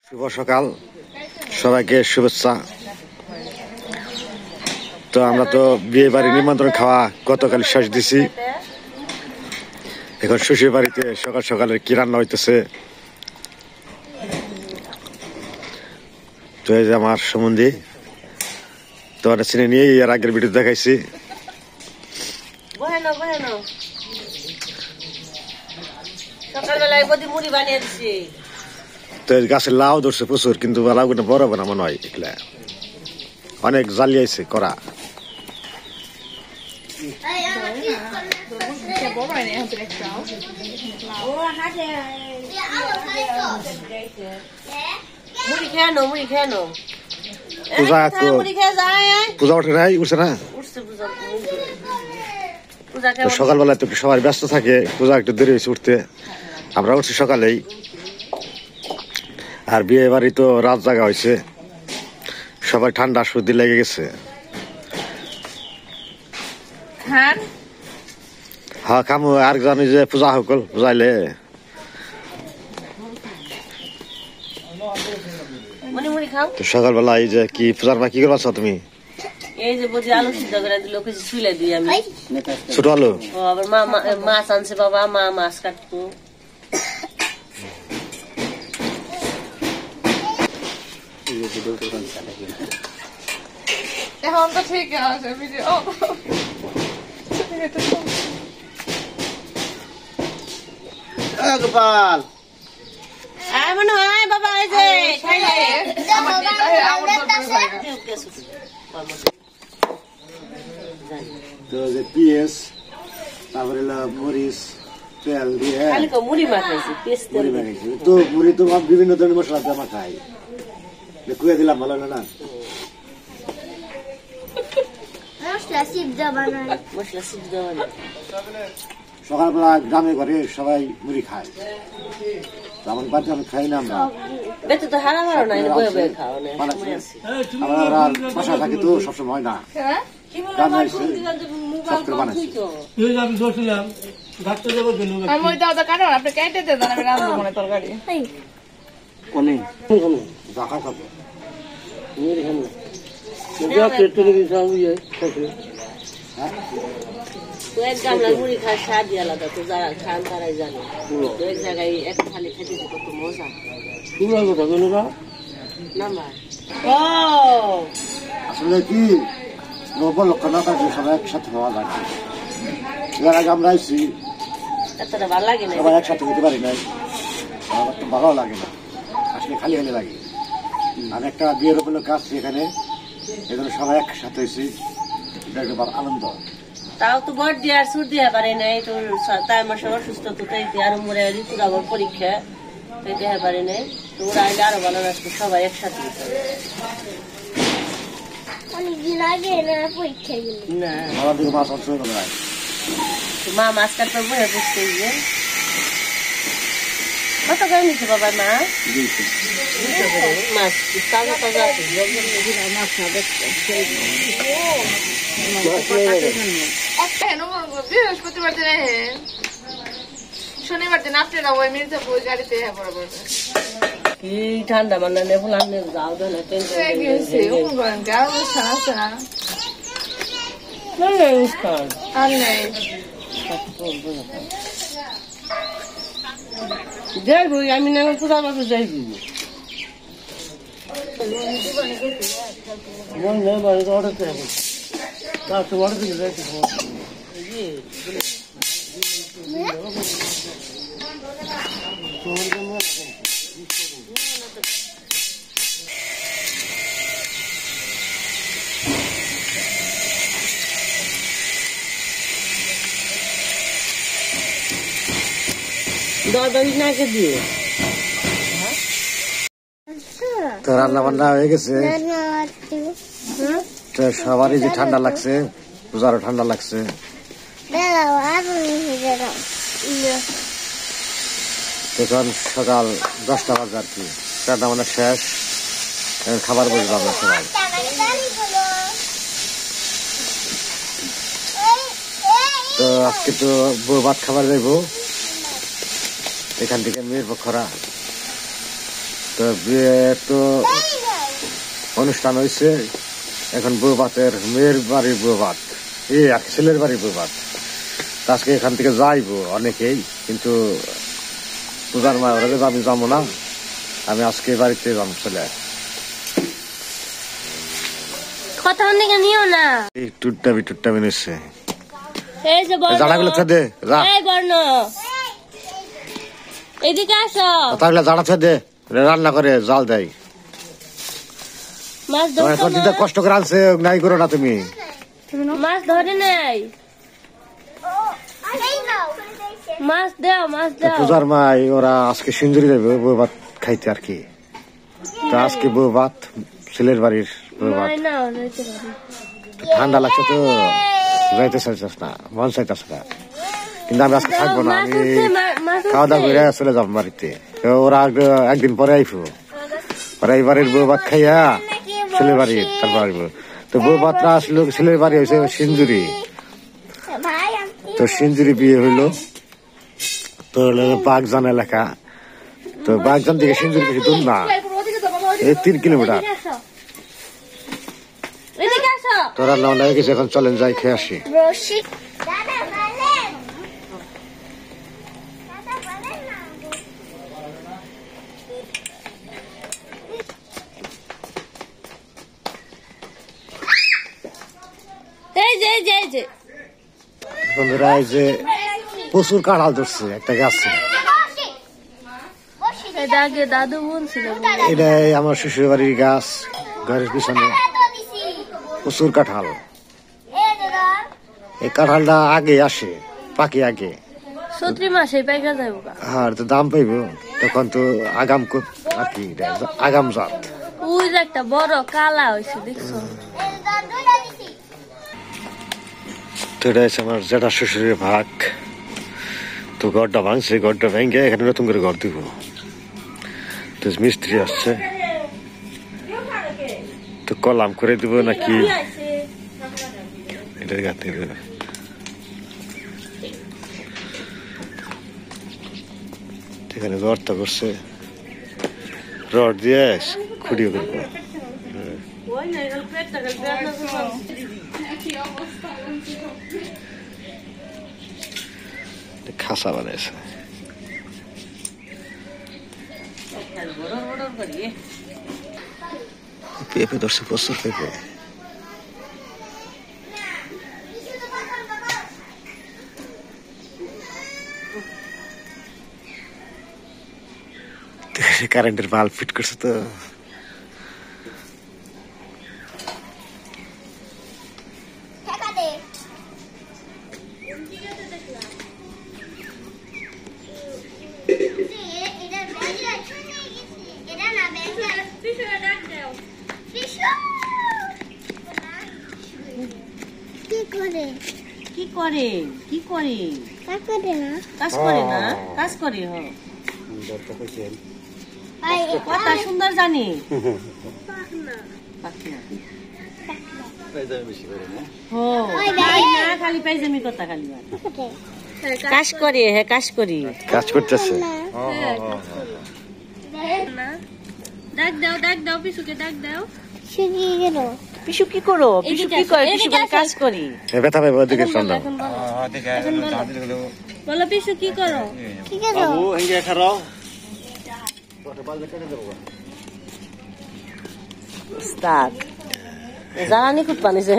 শুভ সকাল, সবাইকে শুভেচ্ছা। তো আমরা তো বিয়ে বাড়ি নিমন্ত্রণ খাওয়া গতকাল শেষ দিছি। এখন শ্বশুর বাড়িতে সকাল সকালে কি রান্না হইতেছে। তো এই যে আমার সম্বন্ধী, তোমার চিনে নিয়ে এর আগের ভিডিও দেখাইছি। তো গাছের লাউ ধরছে প্রচুর, কিন্তু লাউগুলো বড় বড় মনে হয়, এগুলা অনেক জ্বালিয়েছে করা। পূজা ওঠে নাই, উঠছে না। সকালবেলা তো সবাই ব্যস্ত থাকে, পূজা একটু দেরি হয়েছে উঠতে। আমরা উঠছি সকালেই, আর বিয়ে বাড়ি তো রাত জাগা হয়েছে, সবাই ঠান্ডা সর্দি লেগে গেছে। হ্যাঁ খামু, আর জানি যে পূজা সকল পূজাইলে সকালবেলা এই যে কি পূজার মা কি করছো তুমি? এই যে বুঝি আলু সিদ্ধ করে দিল, কিছু চুলে দিই আমি। ছোট আলু আবার মাছ আনছে বাবা, মা মাছ কাটবো। এখন তো ঠিক আছে ভিডিও। গোপাল মনে হয় বাবা এই যে তো যে পিএস, তারপরে মরিচ, তেল দিয়ে মুড়ি মাখাইছি, মুড়ি মাখাইছি। তো মুড়ি তো বিভিন্ন ধরনের মশলা দিয়ে মাখাই, কুয়ে দিলাম ভালো না। মশলা সিদ্ধ বানাই। সকালবেলা গ্রামে ঘরে সবাই মুড়ি খায়, আমার বাড়িতে আমি খাই না। আমরা বেঁচে তো হারা মারো না, বয়ে বয়ে খাও না। আমার আর বাসা থাকে তো সবসময় না, গ্রামে এসে সব করে বানাইছি। আপনি কেটে দেন, আমি রান্না মনে তরকারি দেখা খাবো। তো এক গামলা মুড়ি খায়, স্বাদই আলাদা। তো যারা খান তারাই জানে। তো এক জায়গায় এক থালি খেতে কত মজা। আসলে কি লক্ষ্য না থাকে, সবাই একসাথে হওয়া লাগে। এর আগে আমরা আইসি, এতটা ভালো লাগে না, সবাই একসাথে হতে পারি নাই, আমার তো ভালো লাগে না, আসলে খালি খালি লাগে। আমি একটা বিয়ের উপলক্ষে আসছি এখানে, এখানে সবাই একসাথে হয়েছি, এটা একটা বড় আনন্দ। তাও তো বড় দিয়ে আর সুর দিয়ে পারে নাই। তো তাই আমার সব অসুস্থ, তো তাইতে আরো মরে ঋতুর আবার পরীক্ষা, তাই দেওয়া পারে নাই। তো ওরা আইলে আরো ভালো আসবে, সবাই একসাথে মা মাছ কাটতে বয়ে বুঝতে গিয়ে কত করে নিচ্ছে বাবা মা? মাছ তাজা তাজা আছে, বৃহস্পতিবার দিন শনিবার দিন আপনারা ওই মির্জাপুর গাড়িতে বরাবর কি ঠান্ডা মানে ফুলানে যাও দেয় না, যাইব আমি না পূজা মাসে যাইব। তো রান্না বান্না হয়ে গেছে, সবারই যে ঠান্ডা লাগছে, পূজারও ঠান্ডা লাগছে। এখন সকাল 10টা বাজে আর কি, রান্না বান্না শেষ, খাবার বসবো আমরা সবাই। তো আজকে তো বউ ভাত খাবার যাইব, এখান থেকে মেয়ের পক্ষরা তো বিয়ে তো অনুষ্ঠান হয়েছে, এখন বউ ভাতের মেয়ের বাড়ির বউ ভাত, এই আর ছেলের বাড়ির বউ ভাত। আজকে এখান থেকে যাইবো অনেকেই, কিন্তু পূজার মা ওরা আমি যাবো না, আমি আজকে বাড়িতে যাবো চলে। কথা দিকে নিও না, এই টুট্টামি নিচ্ছে এই যে বর্ণ, জাড়াগুলো দে, যা এই বর্ণ এদিকে আসো, তাহলে জাড়া দে, রান্না করে জাল দেয়। মাছ ধরছো না? কষ্ট করে আনছে, নাই করো না তুমি। মাছ ধরে নাই, মাছ দাও, মাছ দাও। পূজার মা ওরা আজকে সিন্দুরি দেবে বউ ভাত খাইতে আর কি। তো আজকে বউ ভাত, ছেলের বাড়ির বউ ভাত। নাই না, যাইতে পারি। ঠান্ডা লাগছে তো যাইতে চাইছিস না, মন চাইতেছ না, কিন্তু আমি আজকে থাকবো না, আমি খাওয়া দাওয়া করে চলে যাবো বাড়িতে। তো ওরা একদিন পরে আইফো, ওরা এই বাড়ির বউ ভাত খাইয়া ছেলের বাড়ির, তারপর আসবো। তো বউ ভাতটা আসলো, ছেলের বাড়ি হয়েছে সিন্দুরি। তো সিন্দুরি বিয়ে হইলো তো বাগজান এলাকা। তো বাগজান থেকে সিন্দুরি বেশি দূর না, এই 3 কিলোমিটার। এদিকে আসো। তো রান্না বান্না হয়ে গেছে, এখন চলেন যাই খেয়ে আসি। এই যে, এই যে, এই যে। বন্ধুরা, এই যে প্রচুর কাঁঠাল ধরছে একটা গাছে। এটা আগে দাদু বোন ছিল। এটাই আমার শ্বশুর বাড়ির গাছ, ঘরের পিছনে প্রচুর কাঁঠাল। এই কাঁঠালটা আগে আসে, পাকে আগে, সত্রি মাসে পাইকা যাবো। আর তো দাম পাইব তখন। তো আগাম আর কি, আগাম জাত। ওই যে একটা বড় কালা হয়েছে, দেখছো? তো এটা হচ্ছে আমার জেঠা শ্বশুরের ভাগ। তো ঘরটা ভাঙছে, ঘরটা ভেঙে এখানে নতুন করে ঘর দিব। তো মিস্ত্রি আসছে, তো কলাম করে দিব নাকি এটা গাঁথতে দেবে। এখানে গর্ত করছে, রড দিয়ে খুঁড়িয়ে করবো। খাসা বানাইছে, পেঁপে ধরছে, প্রচুর পেঁপে। কারেন্টের বাল্ব ফিট করছে তো। কি করে কি করে কাজ করে না, কাজ করে। কথা সুন্দর জানি, খালি পাইজামি কথা, খালি কাজ করে। হ্যাঁ, কাজ করি, কাজ করতেছে। ডাক দাও, ডাক দাও, পিছুকে ডাক দাও। পিসু কি করো? পিসু কি করে? পিসু বলে কাজ করি। ব্যথা পাইব ওদিকে সন্ধ্যা। বলো পিসু কি করো? কি করো? জ্বালানি খুব পানিছে।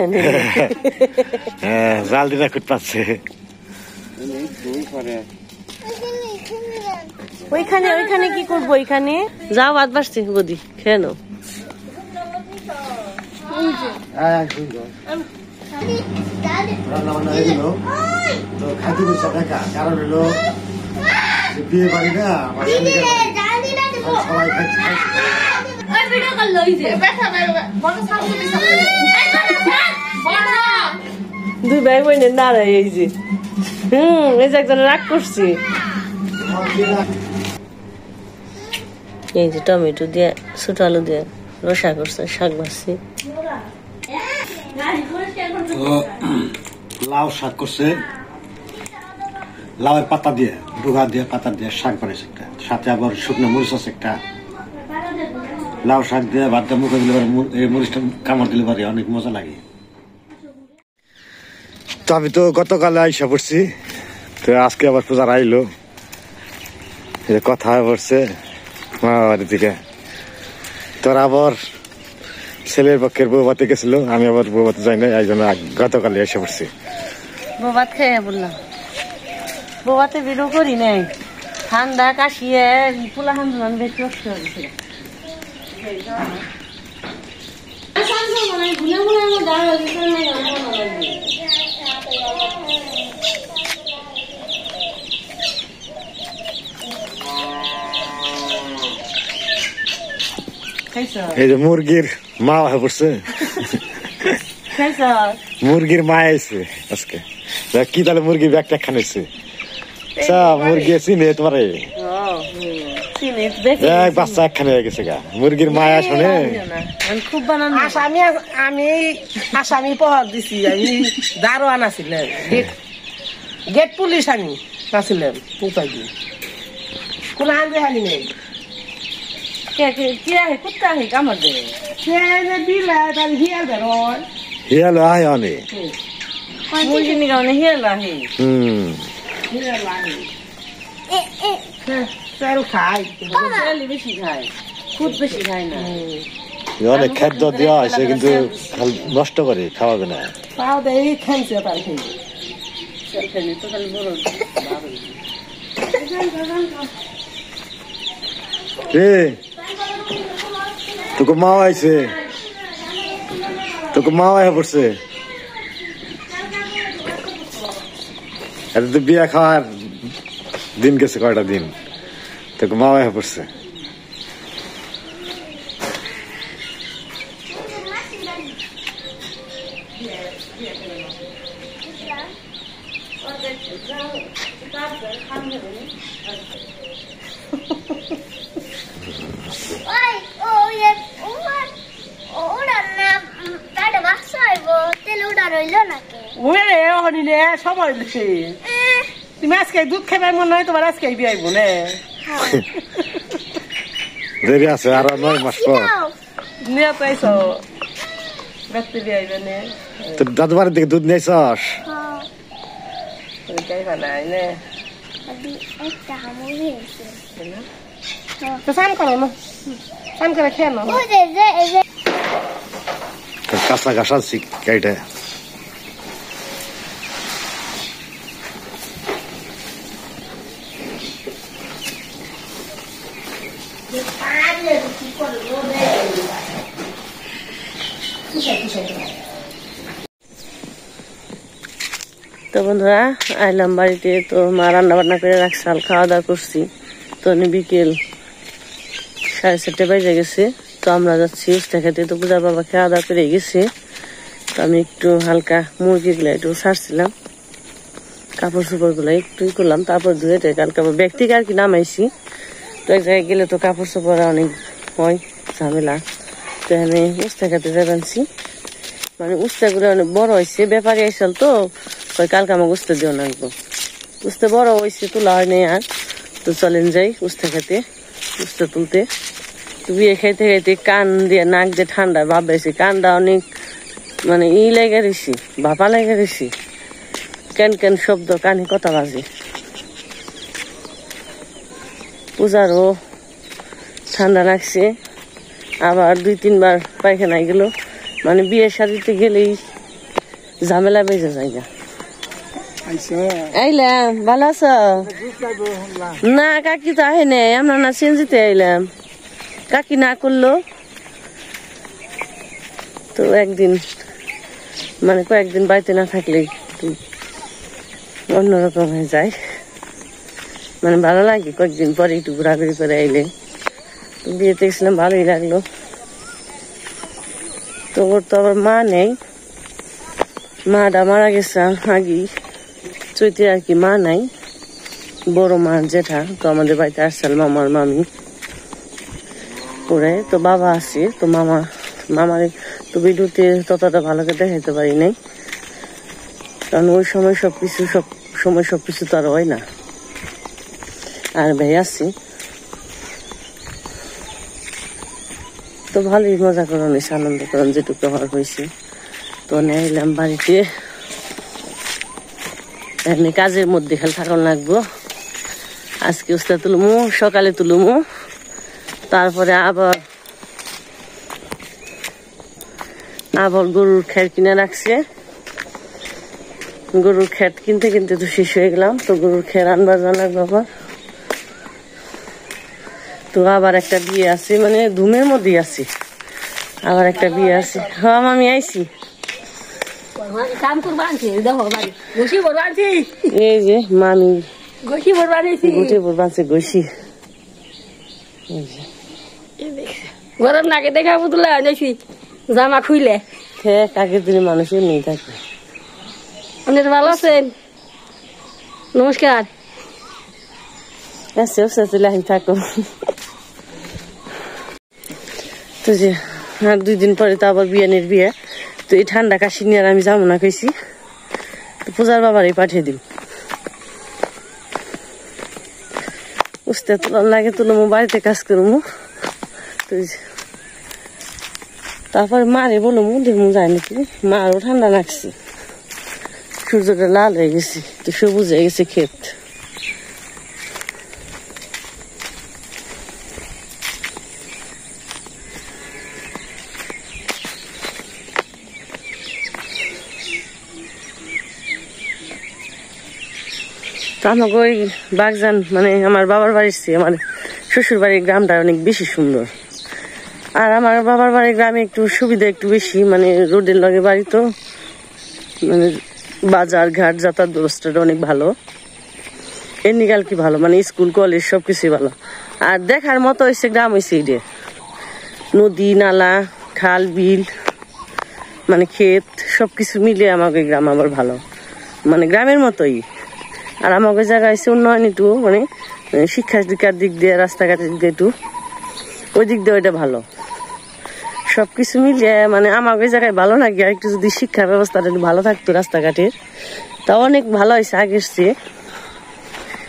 হ্যাঁ, জাল দিনা খুব পাচ্ছে। ওইখানে ওইখানে কি করবো? ওইখানে যাও, ভাত বাসছি, বদি খেয়ে নাও। রান্না বান্না হয়ে গেল, তো খাইতে বসে দেখা। কারণ হলো বিয়ে বাড়ি না, সবাই খাইছে। দুই ভাই বোনের নাড়াই, এই যে এই যে একজন রাগ করছি। এই যে টমেটো দিয়ে, ছোট আলু দিয়ে রসা করছে, শাক ভাজছি। লাউ শাক করছে, লাউয়ের পাতা দিয়ে, ডুগা দিয়ে, পাতা দিয়ে শাক বানাইছে একটা। সাথে আবার শুকনো মরিচ আছে একটা, লাউ শাক দিয়ে ভাতটা মুখে দিলে পারে, এই মরিচটা কামড় দিলে পারে অনেক মজা লাগে। তো আমি তো গতকালে আইসা পড়ছি, তো আজকে আবার পূজার আইলো, কথা পড়ছে মামা বাড়ি থেকে। তোর আবার ছেলের পক্ষের বৌভাতে গেছিল, আমি আবার বৌভাতে যাই না, এই জন্য গতকালে এসে পড়ছি। বৌভাত খেয়ে বললাম, বৌভাতে বেরো করি নাই, ঠান্ডা কাশিয়ে পোলা হান বেশি কষ্ট হয়েছিল। এই যে মুরগির মা হয়ে পড়ছে, মুরগির মা আইছে আজকে। কি তাহলে মুরগির ব্যাগটা খানিছে মুরগি চিনে তোমার বাচ্চা একখানে হয়ে গেছে গা, মুরগির মায়া শুনে খুব বানানো। আমি আসামি পহর দিছি, আমি দারোয়ান আছিলাম, গেট পুলিশ আমি আছিলাম, উপায় দিই কোন আনবে হানি নেই। কুত্তা আহে কামড় দেবে, হিয়াল আয় অনেক মুরগির কারণে হিয়াল আহে। বেশি খায়, খুব বেশি খায় না। অনেক খাদ্য দেওয়া হয়েছে কিন্তু নষ্ট করে খাওয়াবে না। তোকে মা আইছে, তোকে মা আয় পড়ছে, তো বিয়া খাওয়ার দিন গেছে কয়টা দিন, তোকে মা আয় পড়ছে। সময় তুমি আজকে দুধ খাবার মনে হয়, তোমার আজকে বিয়াইব না, দেরি আছে আর 9 মাস পর। নিয়ে পাইছো ব্যক্তি বিয়াইবে না, তোর দাদু বাড়ির দিকে দুধ নিয়েছস? স্নান করো না, স্নান করে খেয়ে না। কাঁচা ঘাস আনছি গাড়িটা। তো বন্ধুরা আইলাম বাড়িতে, তো মা রান্না বান্না করে রাখছে, খাওয়া দাওয়া করছি। তো বিকেল 7:30 বেজে গেছে, তো আমরা যাচ্ছি উস্তা খেতে। তো পূজার বাবা খাওয়া দাওয়া করে গেছে, তো আমি একটু হালকা মুরগিগুলো একটু ছাড়ছিলাম, কাপড় চোপড় গুলো একটু করলাম, তারপর ধুয়ে কালকে আবার ব্যাগ থেকে আর কি নামাইছি। তো এক জায়গায় গেলে তো কাপড় চোপড় অনেক হয় ঝামেলা। তো আমি উস্তা খেতে যাচ্ছি, মানে উস্তা গুলো অনেক বড় হয়েছে, ব্যাপারী আইসাল তো কালকে আমাকে উস্তা দিও নাকবো, উস্তা বড় হয়েছে, তোলা হয় নাই আর। তো চলেন যাই উস্তা খেতে, উস্তা তুলতে। বিয়ে খাইতে খাইতে কান দিয়ে নাক দিয়ে ঠান্ডা ভাব বেশি, কানটা অনেক মানে লেগে রয়েছি, ভাপা লেগে রয়েছি, কেন কেন শব্দ কানে কথা বাজে। পূজারও ঠান্ডা লাগছে, আবার 2-3 বার পায়খানায় গেল, মানে বিয়ের শাড়িতে গেলেই ঝামেলা বেজে যায়। আইলাম, ভালো আছো? না কাকি তো আহে নাই, আমরা না সেনজিতে আইলাম, কাকি না করলো। তো একদিন মানে কয়েকদিন বাড়িতে না থাকলে অন্যরকম হয়ে যায়, মানে ভালো লাগে, কয়েকদিন পরে একটু ঘোরাঘুরি করে আইলে। তো বিয়েতে গেছিলাম, ভালোই লাগলো। তো ওর তো আবার মা নেই, মাটা মারা গেছে আগেই, চৈতে আর কি মা নাই, বড় মা জেঠা। তো আমাদের বাড়িতে আসছিল মামার মামি পরে, তো বাবা আছে। তো মামার তো ভিডিওতে ততটা ভালো করে দেখাইতে পারি নাই, কারণ ওই সময় সবকিছু তো আর হয় না। আর ভাই আছে, তো ভালোই মজা করানো হয়েছে, আনন্দ করান যেটুকু হওয়ার হয়েছে। তো এলাম বাড়িতে, এমনি কাজের মধ্যে খেলে থাকুন লাগবো। আজকে উস্তা তুলমু, সকালে তুলমু, তারপরে আবার গরুর খের কিনে রাখছে। গরুর খের কিনতে কিনতে তো শেষ হয়ে গেলাম। তো গরুর খের আনবার জানার বাবা। তো আবার একটা বিয়ে আছে, মানে ধুমের মধ্যেই আছি, আবার একটা বিয়ে আছে। হ্যাঁ আমি আইছি, এই যে মামি গুটে বানছে গসি। গরম নাকে দেখা বুতলা জামা খুইলে আগের দিনে মানুষের নেই থাকে। অনেক ভালো আছেন? নমস্কার। থাকো। তো যে আর 2 দিন পরে তো আবার বিয়ানের বিয়ে। তো এই ঠান্ডা কাশি নিয়ে আর আমি যাবো না কইছি, পূজার বাবারই পাঠিয়ে দিন। উস্তে তোলার লাগে তুলমু, বাড়িতে কাজ করবো। তো তারপরে মারে বলবো দেখবো যায় নাকি। মারও ঠান্ডা লাগছে, সূর্যটা লাল হয়ে গেছে, তো সবুজ হয়ে গেছে ক্ষেত। আমাকে ওই বাগজান মানে আমার বাবার বাড়ির চেয়ে আমার শ্বশুর বাড়ির গ্রামটা অনেক বেশি সুন্দর। আর আমার বাবার বাড়ির গ্রামে একটু সুবিধা একটু বেশি, মানে রোডের লগে বাড়ি, তো মানে বাজার ঘাট যাতায়াত ব্যবস্থাটা অনেক ভালো। এমনিকাল কি ভালো, মানে স্কুল কলেজ সবকিছুই ভালো। আর দেখার মতো হয়েছে গ্রাম হয়েছে এটা, নদী নালা খাল বিল মানে ক্ষেত সবকিছু মিলে আমাকে গ্রাম আবার ভালো, মানে গ্রামের মতোই। আর আমাকে জায়গা হয়েছে উন্নয়ন একটু, মানে শিক্ষা দীক্ষার দিক দিয়ে, রাস্তাঘাটের দিক দিয়ে একটু ওই দিক দিয়ে ওইটা ভালো। সবকিছু মিলিয়ে মানে আমাকে জায়গায় ভালো লাগে। আর একটু যদি শিক্ষা ব্যবস্থাটা একটু ভালো থাকতো রাস্তাঘাটের, তা অনেক ভালো হয়েছে আগের চেয়ে।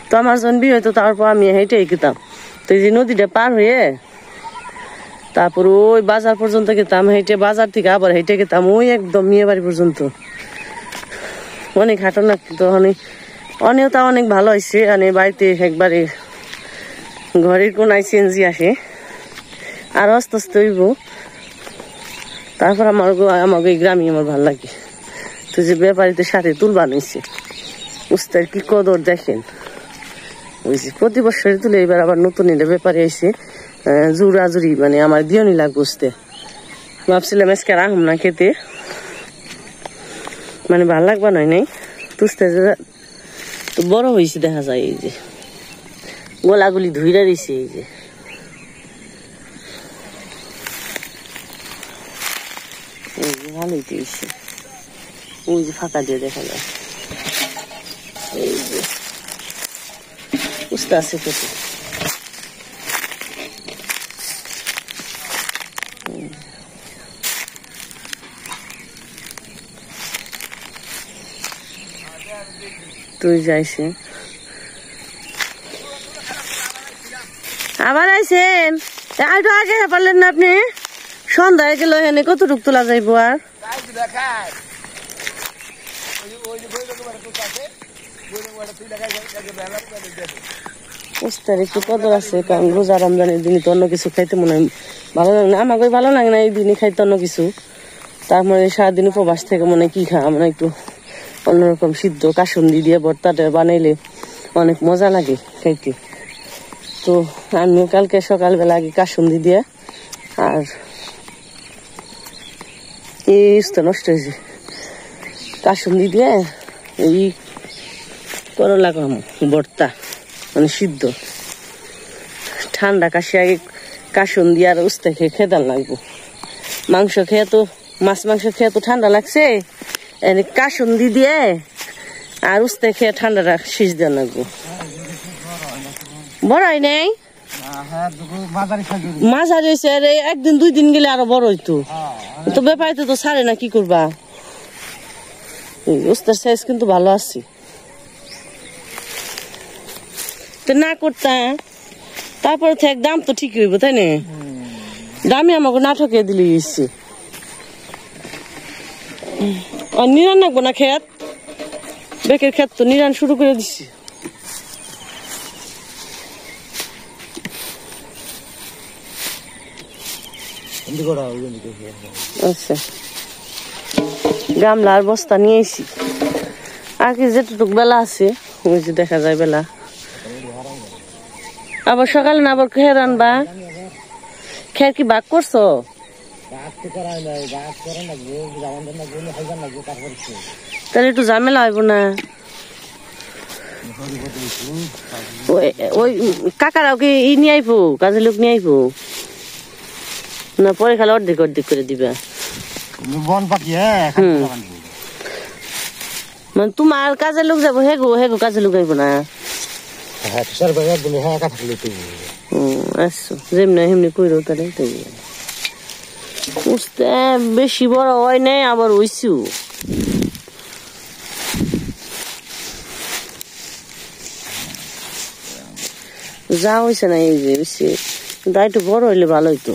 তো আমার যখন বিয়ে হইতো তারপর আমি হেঁটেই গেতাম। তো এই যে নদীটা পার হয়ে তারপর ওই বাজার পর্যন্ত গেতাম হেঁটে, বাজার থেকে আবার হেঁটে গেতাম ওই একদম মেয়ে বাড়ি পর্যন্ত। অনেক হাঁটো না, কিন্তু অনেক তা অনেক ভালো হয়েছে। মানে বাড়িতে একবারে ঘরের কোনায় চেঞ্জি আসে, আর আস্তে আস্তে হইব। তারপর আমাকে এই গ্রামই আমার ভালো লাগে। তো যে ব্যাপারীতে সাথে তুল বানাইছে, উস্তার কি কদর দেখেন। ওই যে প্রতি বছরে তুলে, এবার আবার নতুন এটা ব্যাপারে আইসে জুড়াজুড়ি, মানে আমার দিওনি লাগবে উস্তে। ভাবছিলাম আজকে রাখুম না খেতে, মানে ভাল লাগবা নয় নাই। তুস্তে তো বড় হয়েছে দেখা যায়, এই যে গোলাগুলি ধুইরা দিছে, এই যে ভালোই পেয়েছে। ওই যে ফাঁকা দিয়ে দেখা যায়, এই যে উস্তে আছে খেতে। তুই যাইছে আবার আইছেন, একটু আগে পারলেন না আপনি? সন্ধ্যায় গেল এখানে কতটুক তোলা যাইব? আর উস্তার একটু কদর আছে, কারণ রোজা রমজানের দিনে তো অন্য কিছু খাইতে মনে হয় ভালো লাগে না। আমাকে ভালো লাগে না এই দিনে খাইতে অন্য কিছু। তার মানে সারাদিন উপবাস থেকে মনে কি খা, মানে একটু অন্যরকম সিদ্ধ কাসুন্দি দিয়ে ভর্তাটা বানাইলে অনেক মজা লাগে খাইতে। তো আমিও কালকে সকালবেলা আগে কাসুন্দি দিয়ে, আর এই নষ্ট হয়েছে, কাসুন্দি দিয়ে এই করলা ভর্তা মানে সিদ্ধ। ঠান্ডা কাশি আগে কাসুন্দি আর উস্তে খেয়ে খেদান লাগবো। মাংস খেয়ে তো মাছ মাংস খেয়ে তো ঠান্ডা লাগছে, কাসুন্দি দিয়ে আর উস্তে খেয়ে ঠান্ডাটা শেষ দেওয়া লাগবো। বড় হয় নাই, মাঝারি হয়েছে। একদিন 2 দিন গেলে আরো বড় হইতো। তো ব্যাপারিতে তো ছাড়ে না, কি করবা। উস্তার সাইজ কিন্তু ভালো আছে, তো না করতাম। তারপরে দাম তো ঠিকই হইব, তাই না? দামি আমাকে নাটকে দিলি গেছি নিরান রাখবো না খেত বেকের খেত তো নিরান শুরু করে দিছি আচ্ছা গামলার বস্তা নিয়ে এসি আগে যেটুক বেলা আছে ওই যে দেখা যায় বেলা আবার সকালে না আবার খেয়ে রানবা খেয়ে কি ভাগ করছো তাহলে একটু ঝামেলা হইব না ওই কাকারাও কি ই নিয়ে আইবো কাজের লোক নিয়ে আইবো না পরে খালি অর্ধেক অর্ধেক করে দিবা মানে তোমার কাজের লোক যাবো হেগো হেগো কাজের লোক আইবো না আচ্ছা যেমনি হেমনি কইরো তাহলে বুঝতে বেশি বড় হয় নাই আবার হইছু যা হয়েছে না এই যে বেশি কিন্তু একটু বড় হইলে ভালো হইতো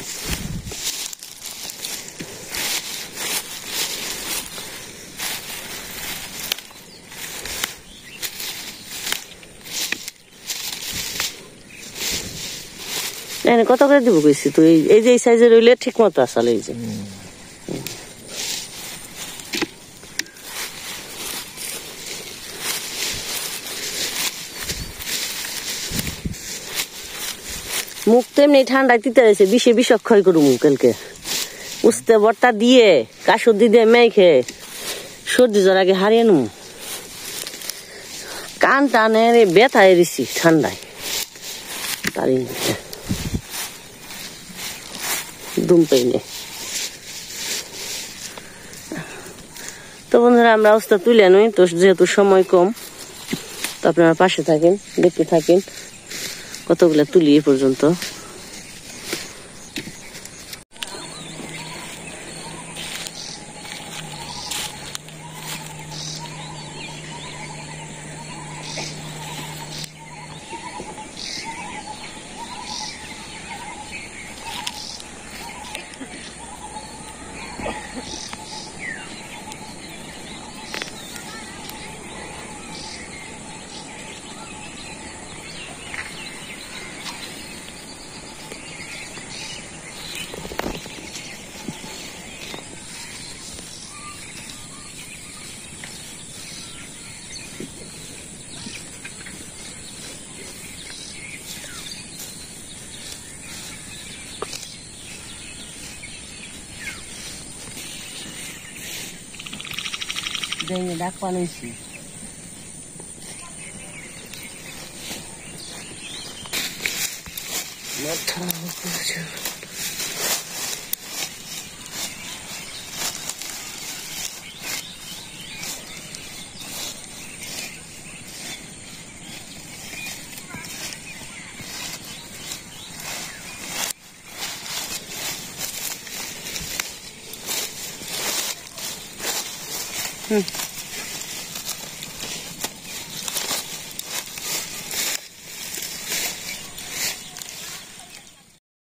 কত করে দিব কইছি তুই এই যে সাইজের রইলে ঠিক মতো আসলে এই যে মুখ তো এমনি ঠান্ডায় তিতে রয়েছে বিষে বিষক্ষয় করু মুখকে উস্তে বর্তা দিয়ে কাসুদি দিয়ে মেখে সর্দি জ্বর আগে হারিয়ে নু কান টানে ব্যথায় দিছি ঠান্ডায় তারই দুম পাইনে তো বন্ধুরা আমরা অবস্থা তুলে নই তো যেহেতু সময় কম তো আপনারা পাশে থাকেন দেখতে থাকেন কতগুলা তুলি এ পর্যন্ত ডাক পানাইছি Hmm.